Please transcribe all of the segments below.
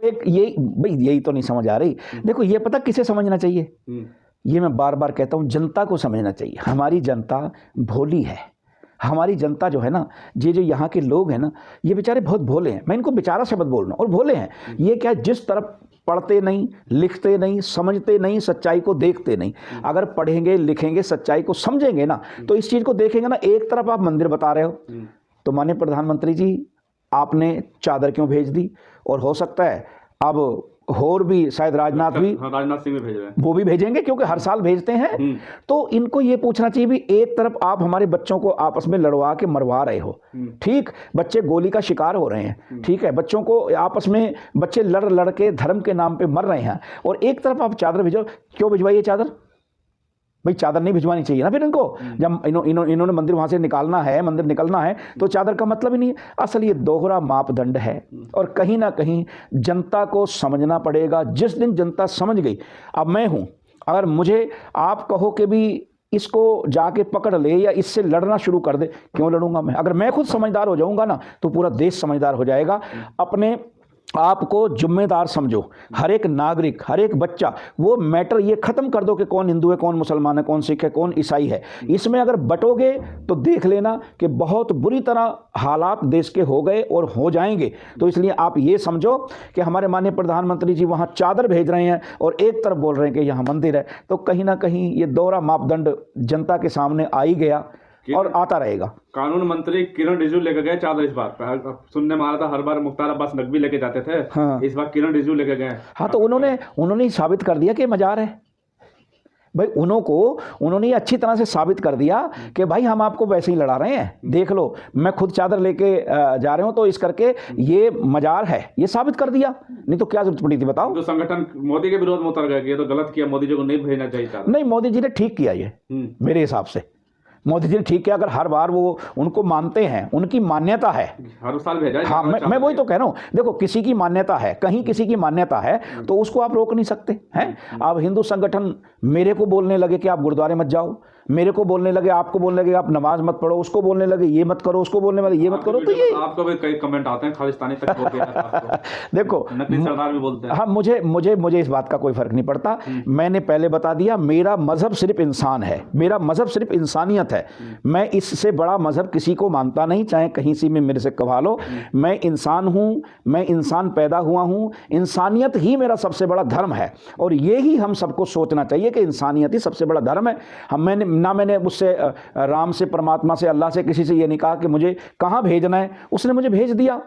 एक ये भाई यही तो नहीं समझ आ रही। देखो ये पता किसे समझना चाहिए, ये मैं बार बार कहता हूँ, जनता को समझना चाहिए। हमारी जनता भोली है, हमारी जनता जो है ना, ये जो यहाँ के लोग हैं ना, ये बेचारे बहुत भोले हैं। मैं इनको बेचारा शब्द बोल रहा हूँ, और भोले हैं। ये क्या, जिस तरफ पढ़ते नहीं, लिखते नहीं, समझते नहीं, सच्चाई को देखते नहीं। अगर पढ़ेंगे, लिखेंगे, सच्चाई को समझेंगे ना, तो इस चीज़ को देखेंगे ना। एक तरफ आप मंदिर बता रहे हो, तो माननीय प्रधानमंत्री जी आपने चादर क्यों भेज दी, और हो सकता है अब और भी शायद राजनाथ सिंह भी भेज रहे हैं, वो भी भेजेंगे, क्योंकि हर साल भेजते हैं। तो इनको ये पूछना चाहिए भी, एक तरफ आप हमारे बच्चों को आपस में लड़वा के मरवा रहे हो, ठीक, बच्चे गोली का शिकार हो रहे हैं, ठीक है, बच्चों को आपस में बच्चे लड़ लड़ के धर्म के नाम पे मर रहे हैं, और एक तरफ आप चादर भेजो। क्यों भिजवाइए चादर भाई, चादर नहीं भिजवानी चाहिए ना फिर इनको। जब इन्होंने मंदिर वहां से निकालना है, मंदिर निकलना है, तो चादर का मतलब ही नहीं है। असल ये दोहरा मापदंड है, और कहीं ना कहीं जनता को समझना पड़ेगा। जिस दिन जनता समझ गई, अब मैं हूं, अगर मुझे आप कहो कि भी इसको जाके पकड़ ले या इससे लड़ना शुरू कर दे, क्यों लड़ूंगा मैं? अगर मैं खुद समझदार हो जाऊंगा ना, तो पूरा देश समझदार हो जाएगा। अपने आपको जिम्मेदार समझो, हर एक नागरिक, हर एक बच्चा। वो मैटर ये खत्म कर दो कि कौन हिंदू है, कौन मुसलमान है, कौन सिख है, कौन ईसाई है। इसमें अगर बटोगे तो देख लेना कि बहुत बुरी तरह हालात देश के हो गए और हो जाएंगे। तो इसलिए आप ये समझो कि हमारे माननीय प्रधानमंत्री जी वहां चादर भेज रहे हैं और एक तरफ बोल रहे हैं कि यहाँ मंदिर है। तो कहीं ना कहीं ये दोहरा मापदंड जनता के सामने आ ही गया और आता रहेगा। कानून मंत्री किरण रिजिजू लेकर गए चादर इस बार। सुनने में आ रहा था हर बार मुख्तार अब्बास नकवी लेके जाते थे। हाँ। इस बार किरण रिजिजू लेके गए। हाँ, तो उन्होंने साबित कर दिया कि मजार है भाई। उन्होंने अच्छी तरह से साबित कर दिया कि भाई हम आपको वैसे ही लड़ा रहे हैं, देख लो, मैं खुद चादर लेके जा रहे हूं, तो इस करके ये मजार है, ये साबित कर दिया। नहीं तो क्या जरूरत पड़ी थी बताओ। तो संगठन मोदी के विरोध में उतर गया कि ये तो गलत किया, मोदी जी को नहीं भेजना चाहिए चादर। नहीं, मोदी जी ने ठीक किया ये, मेरे हिसाब से मोदी जी ने ठीक किया। अगर हर बार वो उनको मानते हैं, उनकी मान्यता है, हर साल भेजा। हाँ, मैं वही तो कह रहा हूँ। देखो, किसी की मान्यता है, कहीं किसी की मान्यता है, तो उसको आप रोक नहीं सकते हैं। अब हिंदू संगठन मेरे को बोलने लगे कि आप गुरुद्वारे मत जाओ, मेरे को बोलने लगे, आपको बोलने लगे आप नमाज मत पढ़ो, उसको बोलने लगे ये मत करो, उसको बोलने वाले ये मत करो। तो ये आपको भी कई कमेंट आते हैं खालिस्तानी तक हो गया। देखो, नकली सरदार भी बोलते हैं। हाँ, मुझे इस बात का कोई फर्क नहीं पड़ता। मैंने पहले बता दिया, मेरा मजहब सिर्फ इंसान है, मेरा मजहब सिर्फ इंसानियत है। मैं इससे बड़ा मजहब किसी को मानता नहीं, चाहे कहीं से भी मेरे से कहा लो। मैं इंसान हूं, मैं इंसान पैदा हुआ हूं, इंसानियत ही मेरा सबसे बड़ा धर्म है। और ये ही हम सबको सोचना चाहिए कि इंसानियत ही सबसे बड़ा धर्म है। मैंने उससे राम से, परमात्मा से, अल्लाह से, किसी से ये नहीं कहा कि मुझे कहाँ भेजना है। उसने मुझे भेज दिया,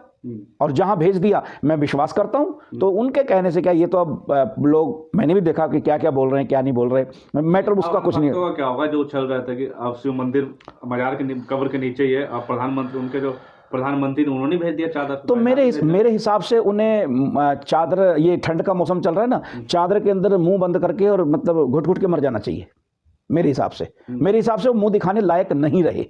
और जहां भेज दिया मैं विश्वास करता हूं। तो उनके कहने से क्या, ये तो अब लोग, मैंने भी देखा कि क्या क्या बोल रहे हैं, क्या नहीं बोल रहे, मैटर उसका कुछ नहीं है। तो क्या होगा, जो चल रहा था कि अब शिव मंदिर मजार के कब्र के नीचे ही है, अब प्रधानमंत्री, उनके जो प्रधानमंत्री ने, उन्होंने भेज दिया चादर। तो मेरे हिसाब से उन्हें चादर, ये ठंड का मौसम चल रहा है ना, चादर के अंदर मुंह बंद करके और मतलब घुट घुट के मर जाना चाहिए मेरे हिसाब से। वो मुंह दिखाने लायक नहीं रहे।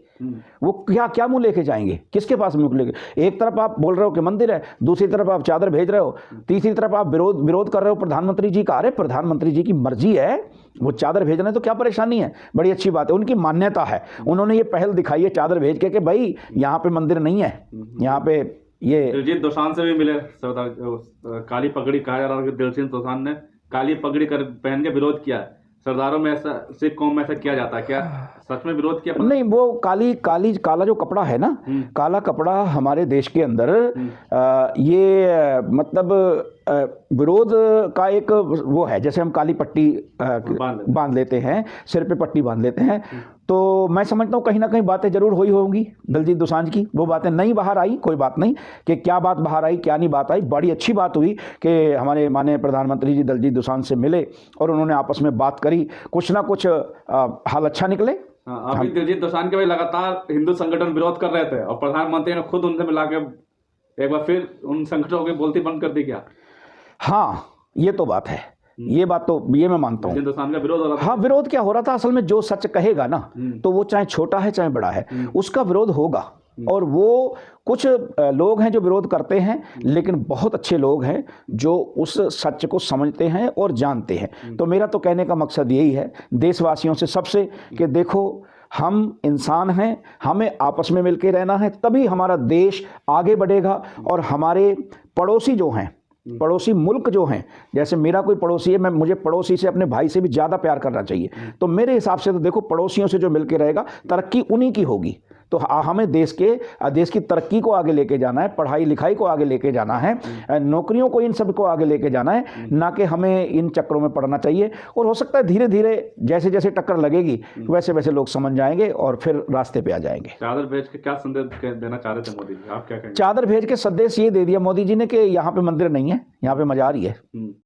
वो क्या मुंह लेके जाएंगे, किसके पास मुंह लेके? एक तरफ आप बोल रहे हो कि मंदिर है, दूसरी तरफ आप चादर भेज रहे हो, तीसरी तरफ आप विरोध कर रहे हो प्रधानमंत्री जी का। अरे प्रधानमंत्री जी की मर्जी है, वो चादर भेज रहे हैं तो क्या परेशानी है? बड़ी अच्छी बात है, उनकी मान्यता है। उन्होंने ये पहल दिखाई है चादर भेज के कि भाई यहाँ पे मंदिर नहीं है, यहाँ पे ये। दिलजीत दोसांझ से भी मिले सरदार, काली पगड़ी कहा जा रहा है कि दिलजीत दोसांझ ने काली पगड़ी पहन के विरोध किया। सरदारों में ऐसा, सिख कौम में ऐसा किया जाता है क्या? सच में विरोध किया? नहीं, वो काला जो कपड़ा है ना, काला कपड़ा हमारे देश के अंदर ये मतलब विरोध का एक वो है। जैसे हम काली पट्टी बांध लेते हैं, सिर पे पट्टी बांध लेते हैं, तो मैं समझता हूँ कहीं ना कहीं बातें जरूर हुई होंगी दिलजीत दोसांझ की। वो बातें नहीं बाहर आई, कोई बात नहीं कि क्या बात बाहर आई, क्या नहीं बात आई। बड़ी अच्छी बात हुई कि हमारे माननीय प्रधानमंत्री जी दिलजीत दोसांझ से मिले और उन्होंने आपस में बात करी, कुछ ना कुछ हाल अच्छा निकले। अभी दिलजीत दोसांझ के भाई लगातार हिंदू संगठन विरोध कर रहे थे और प्रधानमंत्री ने खुद उनसे मिला के एक बार फिर उन संगठनों की बोलती बंद कर दी क्या? हाँ, ये तो बात है, ये बात तो ये मैं मानता हूँ। हिंदुस्तान का विरोध हो रहा था। हाँ, विरोध क्या हो रहा था, असल में जो सच कहेगा ना, तो वो चाहे छोटा है चाहे बड़ा है, उसका विरोध होगा। और वो कुछ लोग हैं जो विरोध करते हैं, लेकिन बहुत अच्छे लोग हैं जो उस सच को समझते हैं और जानते हैं। तो मेरा तो कहने का मकसद यही है देशवासियों से सबसे कि देखो, हम इंसान हैं, हमें आपस में मिलकर रहना है, तभी हमारा देश आगे बढ़ेगा। और हमारे पड़ोसी जो हैं, पड़ोसी मुल्क जो हैं, जैसे मेरा कोई पड़ोसी है, मुझे पड़ोसी से, अपने भाई से भी ज़्यादा प्यार करना चाहिए। तो मेरे हिसाब से तो देखो, पड़ोसियों से जो मिलकर रहेगा, तरक्की उन्हीं की होगी। तो हमें देश की तरक्की को आगे लेके जाना है, पढ़ाई लिखाई को आगे लेके जाना है, नौकरियों को, इन सब को आगे लेके जाना है, ना कि हमें इन चक्करों में पड़ना चाहिए। और हो सकता है धीरे धीरे जैसे जैसे टक्कर लगेगी वैसे वैसे लोग समझ जाएंगे और फिर रास्ते पे आ जाएंगे। चादर भेज के क्या संदेश देना चाह रहे थे मोदी जी, आप क्या कहेंगे? चादर भेज के संदेश ये दे दिया मोदी जी ने कि यहाँ पे मंदिर नहीं है, यहाँ पे मजार ही है।